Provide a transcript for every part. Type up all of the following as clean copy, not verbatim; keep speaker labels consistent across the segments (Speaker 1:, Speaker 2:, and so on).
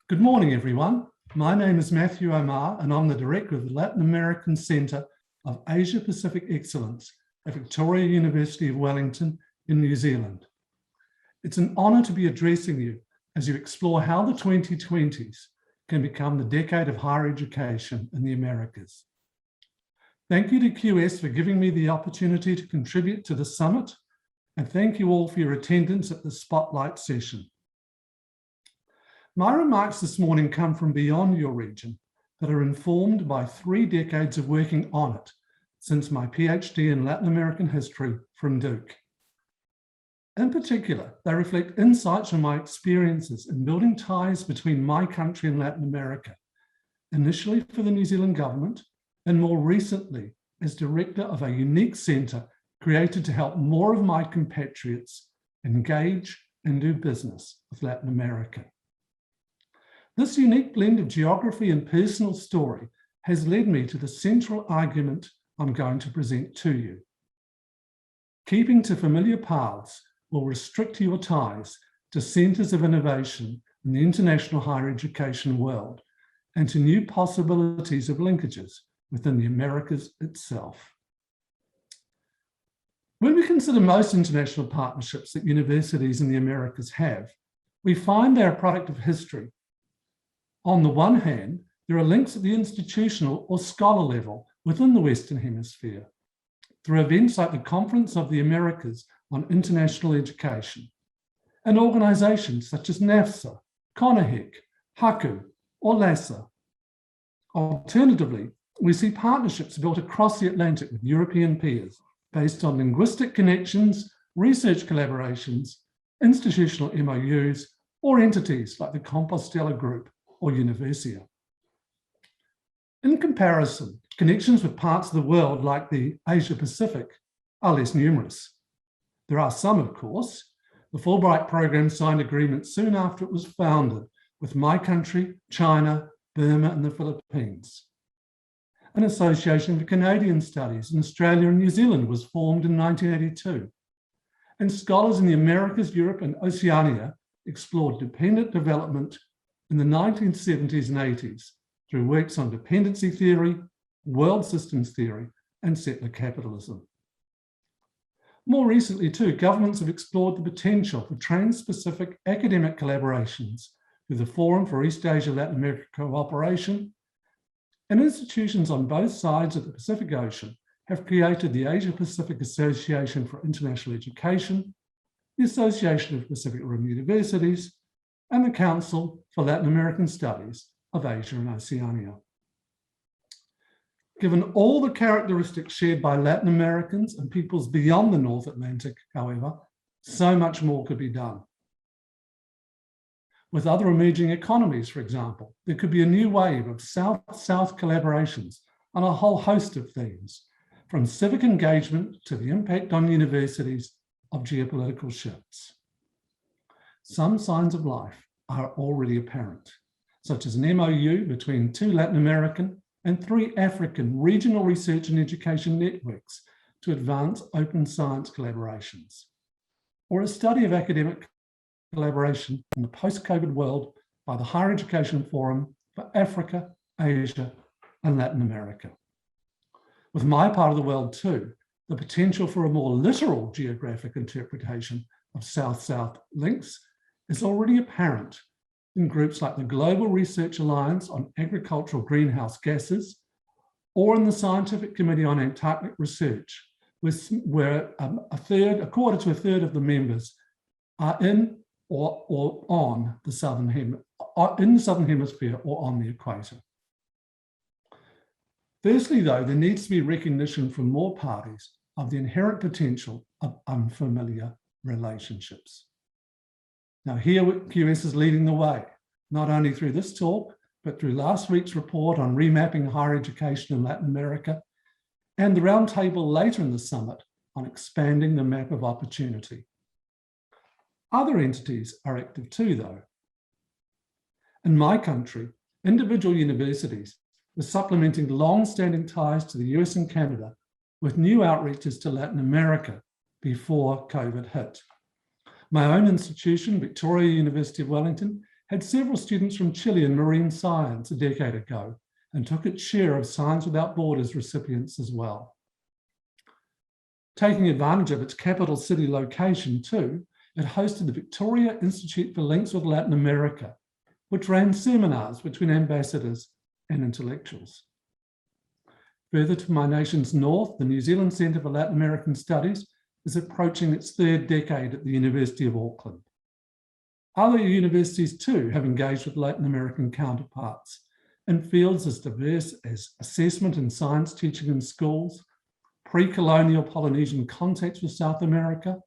Speaker 1: Good morning, everyone. My name is Matthew Omar, and I'm the Director of the Latin American Centre of Asia Pacific Excellence at Victoria University of Wellington in New Zealand. It's an honour to be addressing you as you explore how the 2020s can become the decade of higher education in the Americas. Thank you to QS for giving me the opportunity to contribute to the summit, and thank you all for your attendance at the Spotlight session. My remarks this morning come from beyond your region, but are informed by 3 decades of working on it since my PhD in Latin American history from Duke. In particular, they reflect insights from my experiences in building ties between my country and Latin America, initially for the New Zealand government, and more recently as director of a unique centre created to help more of my compatriots engage and do business with Latin America. This unique blend of geography and personal story has led me to the central argument I'm going to present to you. Keeping to familiar paths will restrict your ties to centres of innovation in the international higher education world and to new possibilities of linkages within the Americas itself. When we consider most international partnerships that universities in the Americas have, we find they're a product of history. On the one hand, there are links at the institutional or scholar level within the Western Hemisphere through events like the Conference of the Americas on International Education and organisations such as NAFSA, CONAHEC, HAKU, or LASA. Alternatively, we see partnerships built across the Atlantic with European peers based on linguistic connections, research collaborations, institutional MOUs, or entities like the Compostela Group or Universia. In comparison, connections with parts of the world like the Asia Pacific are less numerous. There are some, of course. The Fulbright program signed agreements soon after it was founded with my country, China, Burma, and the Philippines. An Association for Canadian Studies in Australia and New Zealand was formed in 1982. And scholars in the Americas, Europe, and Oceania explored dependent development in the 1970s and 80s through works on dependency theory, world systems theory, and settler capitalism. More recently too, governments have explored the potential for trans-Pacific academic collaborations with the Forum for East Asia Latin America Cooperation, and institutions on both sides of the Pacific Ocean have created the Asia Pacific Association for International Education, the Association of Pacific Rim Universities, and the Council for Latin American Studies of Asia and Oceania. Given all the characteristics shared by Latin Americans and peoples beyond the North Atlantic, however, so much more could be done. With other emerging economies, for example, there could be a new wave of South-South collaborations on a whole host of themes, from civic engagement to the impact on universities of geopolitical shifts. Some signs of life are already apparent, such as an MOU between 2 Latin American and 3 African regional research and education networks to advance open science collaborations, or a study of academic collaboration in the post-COVID world by the Higher Education Forum for Africa, Asia, and Latin America. With my part of the world too, the potential for a more literal geographic interpretation of South-South links is already apparent in groups like the Global Research Alliance on Agricultural Greenhouse Gases, or in the Scientific Committee on Antarctic Research, where a quarter to a third of the members are in or on the Southern Hemisphere or on the equator. Firstly, though, there needs to be recognition from more parties of the inherent potential of unfamiliar relationships. Now here QS is leading the way, not only through this talk, but through last week's report on remapping higher education in Latin America, and the roundtable later in the summit on expanding the map of opportunity. Other entities are active too, though. In my country, individual universities were supplementing long-standing ties to the US and Canada with new outreaches to Latin America before COVID hit. My own institution, Victoria University of Wellington, had several students from Chile in marine science a decade ago and took its share of Science Without Borders recipients as well. Taking advantage of its capital city location too, it hosted the Victoria Institute for Links with Latin America, which ran seminars between ambassadors and intellectuals. Further to my nation's north, the New Zealand Centre for Latin American Studies is approaching its third decade at the University of Auckland. Other universities too have engaged with Latin American counterparts in fields as diverse as assessment and science teaching in schools, pre-colonial Polynesian contacts with South America,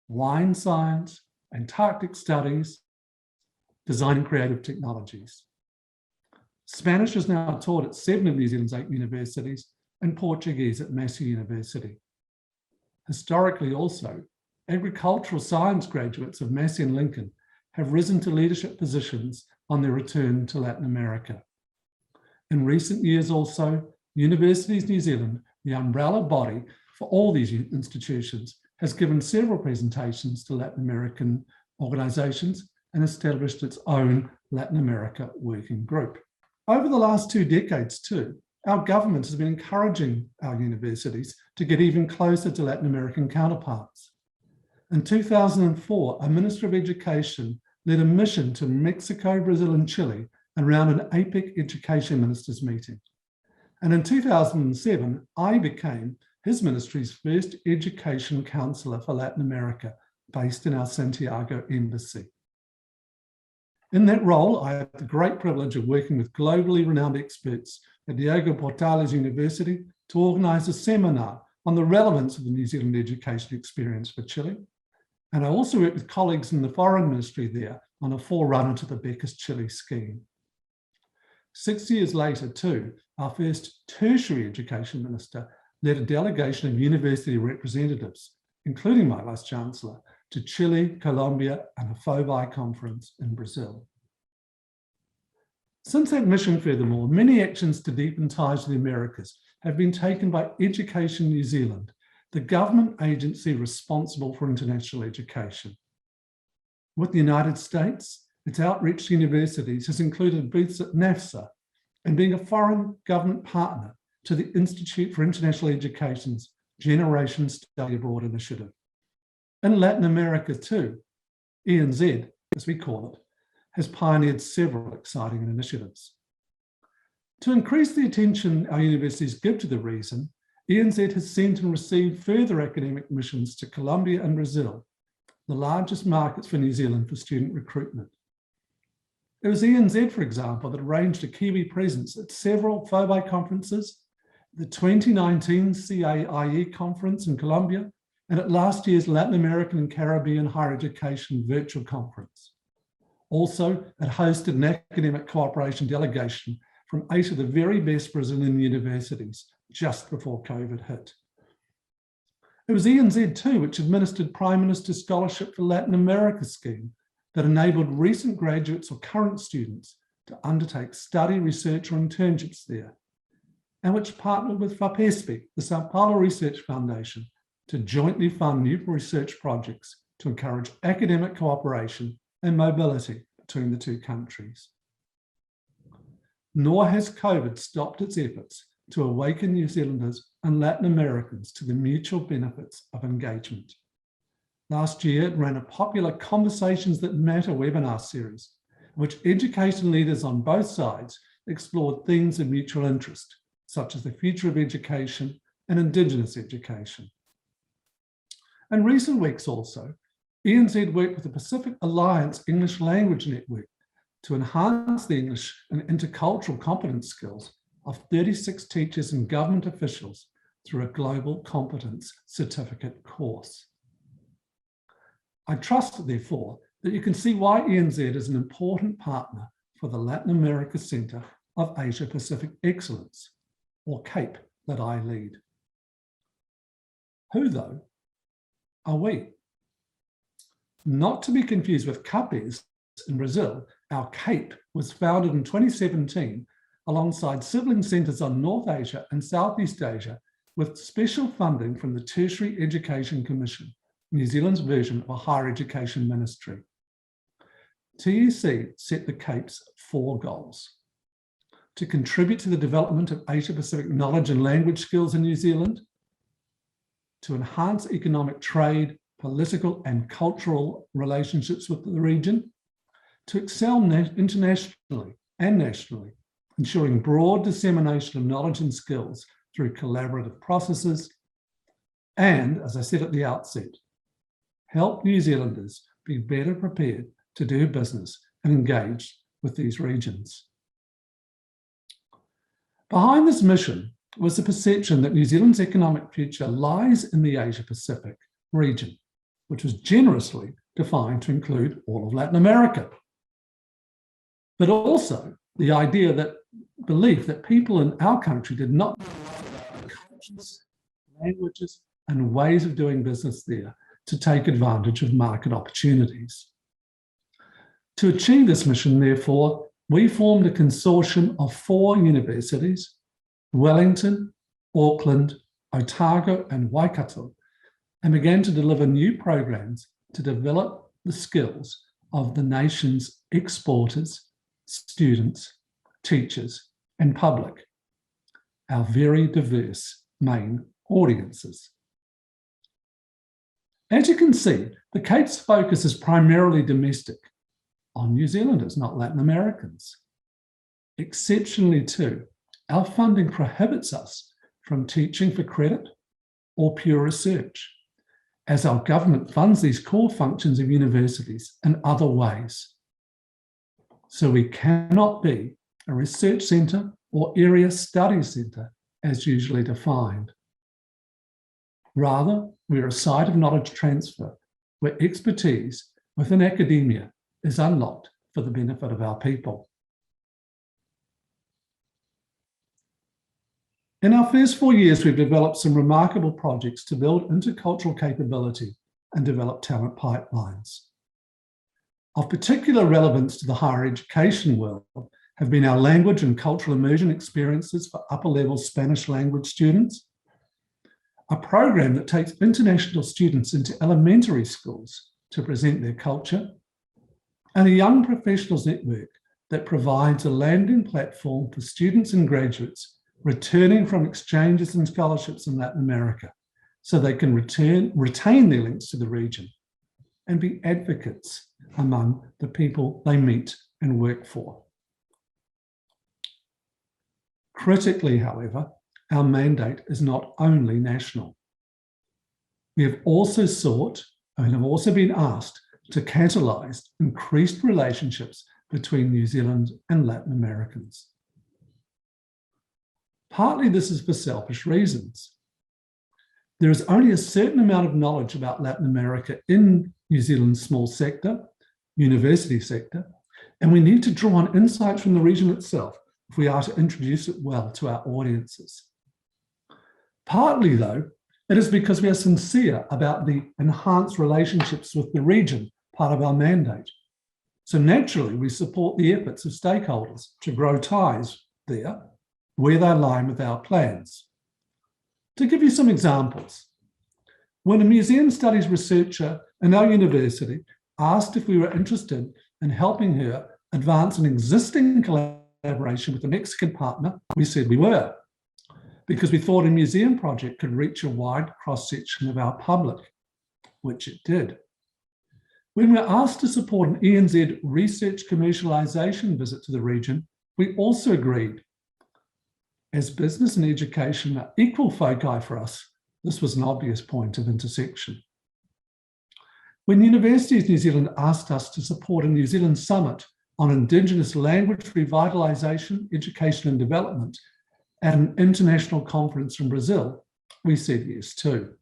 Speaker 1: wine science, Antarctic studies, design and creative technologies. Spanish is now taught at 7 of New Zealand's 8 universities and Portuguese at Massey University. Historically also, agricultural science graduates of Massey and Lincoln have risen to leadership positions on their return to Latin America. In recent years also, Universities New Zealand, the umbrella body for all these institutions, has given several presentations to Latin American organisations and established its own Latin America working group. Over the last 2 decades too, our government has been encouraging our universities to get even closer to Latin American counterparts. In 2004, a Minister of Education led a mission to Mexico, Brazil, and Chile around an APEC education ministers meeting. And in 2007, I became his ministry's first education counsellor for Latin America, based in our Santiago embassy. In that role, I had the great privilege of working with globally renowned experts at Diego Portales University to organise a seminar on the relevance of the New Zealand education experience for Chile. And I also worked with colleagues in the Foreign Ministry there on a forerunner to the Becker's Chile scheme. 6 years later too, our first tertiary education minister led a delegation of university representatives, including my Vice-Chancellor, to Chile, Colombia, and a FOBI conference in Brazil. Since that mission, furthermore, many actions to deepen ties to the Americas have been taken by Education New Zealand, the government agency responsible for international education. With the United States, its outreach to universities has included booths at NAFSA and being a foreign government partner to the Institute for International Education's Generation Study Abroad initiative. In Latin America too, ENZ, as we call it, has pioneered several exciting initiatives. To increase the attention our universities give to the region, ENZ has sent and received further academic missions to Colombia and Brazil, the largest markets for New Zealand for student recruitment. It was ENZ, for example, that arranged a Kiwi presence at several FOBI conferences, the 2019 CAIE conference in Colombia, and at last year's Latin American and Caribbean Higher Education Virtual Conference. Also, it hosted an academic cooperation delegation from 8 of the very best Brazilian universities just before COVID hit. It was ENZ too which administered Prime Minister's Scholarship for Latin America scheme that enabled recent graduates or current students to undertake study, research, or internships there, and which partnered with FAPESP, the Sao Paulo Research Foundation, to jointly fund new research projects to encourage academic cooperation and mobility between the 2 countries. Nor has COVID stopped its efforts to awaken New Zealanders and Latin Americans to the mutual benefits of engagement. Last year, it ran a popular Conversations That Matter webinar series, in which education leaders on both sides explored themes of mutual interest, such as the future of education and Indigenous education. In recent weeks also, ENZ worked with the Pacific Alliance English Language Network to enhance the English and intercultural competence skills of 36 teachers and government officials through a Global Competence Certificate course. I trust, therefore, that you can see why ENZ is an important partner for the Latin America Centre of Asia Pacific Excellence, or CAPE, that I lead. Who, though, are we? Not to be confused with CAPES in Brazil, our CAPE was founded in 2017 alongside sibling centres on North Asia and Southeast Asia with special funding from the Tertiary Education Commission, New Zealand's version of a higher education ministry. TEC set the Cape's 4 goals: to contribute to the development of Asia-Pacific knowledge and language skills in New Zealand, to enhance economic, trade, political and cultural relationships with the region, to excel internationally and nationally, ensuring broad dissemination of knowledge and skills through collaborative processes, and, as I said at the outset, help New Zealanders be better prepared to do business and engage with these regions. Behind this mission was the perception that New Zealand's economic future lies in the Asia-Pacific region, which was generously defined to include all of Latin America. But also the idea that belief that people in our country did not know cultures, languages, and ways of doing business there to take advantage of market opportunities. To achieve this mission, therefore, we formed a consortium of 4 universities: Wellington, Auckland, Otago, and Waikato, and began to deliver new programs to develop the skills of the nation's exporters, students, teachers, and public, our very diverse main audiences. As you can see, the Cape's focus is primarily domestic, on New Zealanders, not Latin Americans. Exceptionally too, our funding prohibits us from teaching for credit or pure research, as our government funds these core functions of universities in other ways. So we cannot be a research centre or area study centre as usually defined. Rather, we are a site of knowledge transfer where expertise within academia is unlocked for the benefit of our people. In our first 4 years, we've developed some remarkable projects to build intercultural capability and develop talent pipelines. Of particular relevance to the higher education world have been our language and cultural immersion experiences for upper-level Spanish language students, a program that takes international students into elementary schools to present their culture, and a young professionals network that provides a landing platform for students and graduates returning from exchanges and scholarships in Latin America, so they can retain their links to the region and be advocates among the people they meet and work for. Critically, however, our mandate is not only national. We have also sought and have also been asked to catalyse increased relationships between New Zealand and Latin Americans. Partly this is for selfish reasons. There is only a certain amount of knowledge about Latin America in New Zealand's small sector, university sector, and we need to draw on insights from the region itself if we are to introduce it well to our audiences. Partly, though, it is because we are sincere about the enhanced relationships with the region, part of our mandate. So naturally, we support the efforts of stakeholders to grow ties there where they align with our plans. To give you some examples, when a museum studies researcher in our university asked if we were interested in helping her advance an existing collaboration with a Mexican partner, we said we were, because we thought a museum project could reach a wide cross-section of our public, which it did. When we were asked to support an ENZ research commercialisation visit to the region, we also agreed. As business and education are equal foci for us, this was an obvious point of intersection. When Universities New Zealand asked us to support a New Zealand summit on Indigenous language revitalisation, education and development at an international conference in Brazil, we said yes too.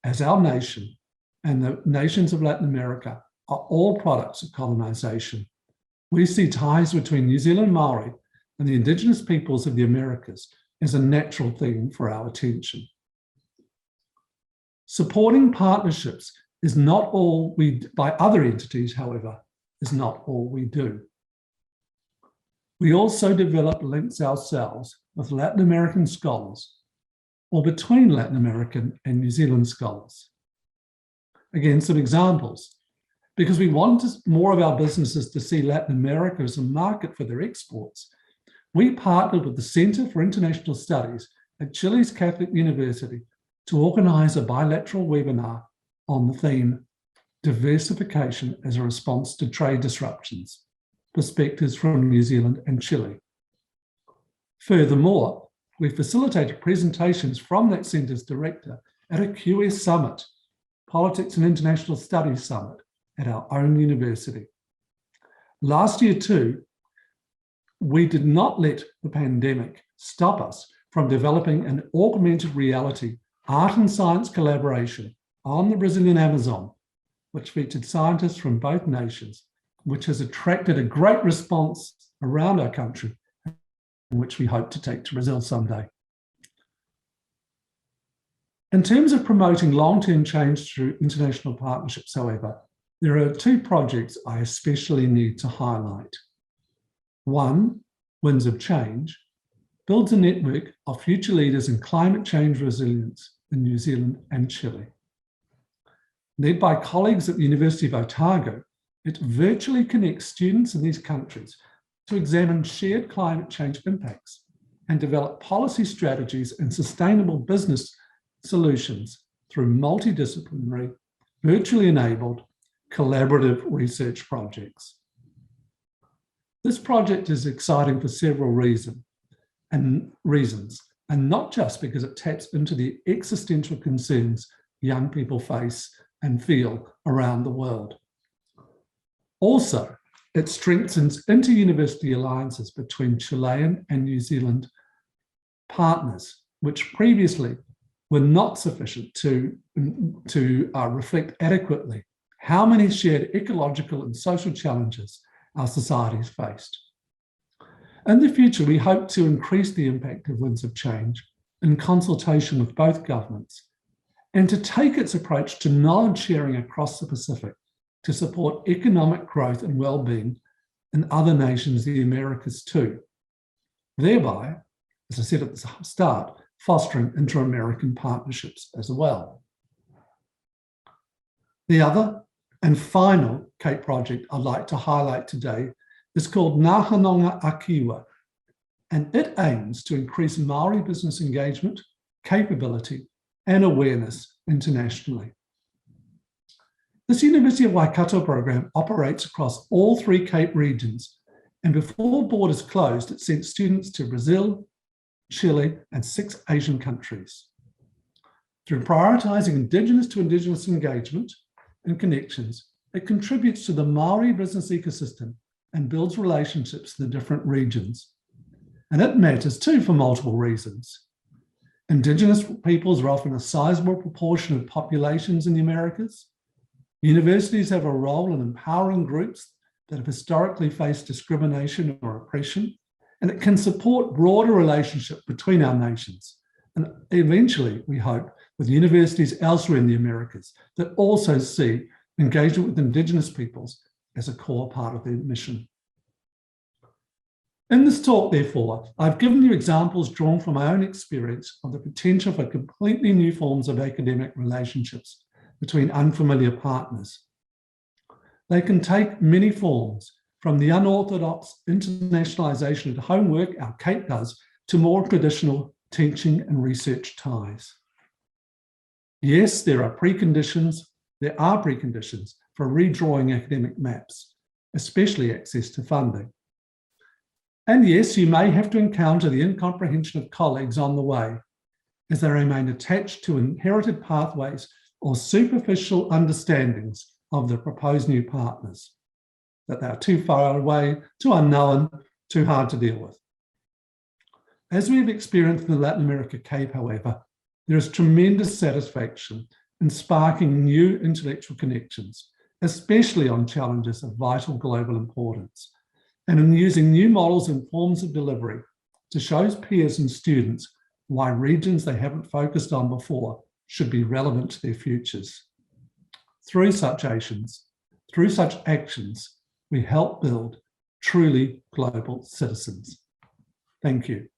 Speaker 1: As our nation and the nations of Latin America are all products of colonisation, we see ties between New Zealand Maori and the Indigenous peoples of the Americas as a natural thing for our attention. Supporting partnerships is not all we, by other entities, however, is not all we do. We also develop links ourselves with Latin American scholars or between Latin American and New Zealand scholars. Again, some examples. Because we want more of our businesses to see Latin America as a market for their exports, we partnered with the Center for International Studies at Chile's Catholic University to organize a bilateral webinar on the theme, Diversification as a Response to Trade Disruptions, Perspectives from New Zealand and Chile. Furthermore, we facilitated presentations from that centre's director at a QS Summit, Politics and International Studies Summit, at our own university. Last year too, we did not let the pandemic stop us from developing an augmented reality art and science collaboration on the Brazilian Amazon, which featured scientists from both nations, which has attracted a great response around our country, and which we hope to take to Brazil someday. In terms of promoting long-term change through international partnerships, however, there are two projects I especially need to highlight. One, Winds of Change, builds a network of future leaders in climate change resilience in New Zealand and Chile. Led by colleagues at the University of Otago, it virtually connects students in these countries to examine shared climate change impacts and develop policy strategies and sustainable business solutions through multidisciplinary, virtually enabled, collaborative research projects. This project is exciting for several reasons, and not just because it taps into the existential concerns young people face and feel around the world. Also, it strengthens inter-university alliances between Chilean and New Zealand partners, which previously were not sufficient to reflect adequately how many shared ecological and social challenges our societies faced. In the future, we hope to increase the impact of Winds of Change in consultation with both governments and to take its approach to knowledge sharing across the Pacific to support economic growth and well-being in other nations, the Americas too, thereby, as I said at the start, fostering inter-American partnerships as well. The other and final Cape project I'd like to highlight today is called Ngā Hanonga Akiwa, and it aims to increase Māori business engagement, capability, and awareness internationally. This University of Waikato program operates across all three Cape regions, and before borders closed, it sent students to Brazil, Chile, and 6 Asian countries. Through prioritising Indigenous to Indigenous engagement and connections, it contributes to the Māori business ecosystem and builds relationships in the different regions. And it matters too for multiple reasons. Indigenous peoples are often a sizable proportion of populations in the Americas. Universities have a role in empowering groups that have historically faced discrimination or oppression, and it can support broader relationship between our nations. And eventually, we hope, with universities elsewhere in the Americas that also see engagement with Indigenous peoples as a core part of their mission. In this talk, therefore, I've given you examples drawn from my own experience of the potential for completely new forms of academic relationships between unfamiliar partners. They can take many forms, from the unorthodox internationalization of homework our Cape does to more traditional teaching and research ties. Yes, there are preconditions for redrawing academic maps, especially access to funding. And yes, you may have to encounter the incomprehension of colleagues on the way, as they remain attached to inherited pathways or superficial understandings of the proposed new partners, that they are too far away, too unknown, too hard to deal with. As we've experienced in the Latin America Cape, however, there is tremendous satisfaction in sparking new intellectual connections, especially on challenges of vital global importance, and in using new models and forms of delivery to show peers and students why regions they haven't focused on before should be relevant to their futures. Through such actions, we help build truly global citizens. Thank you.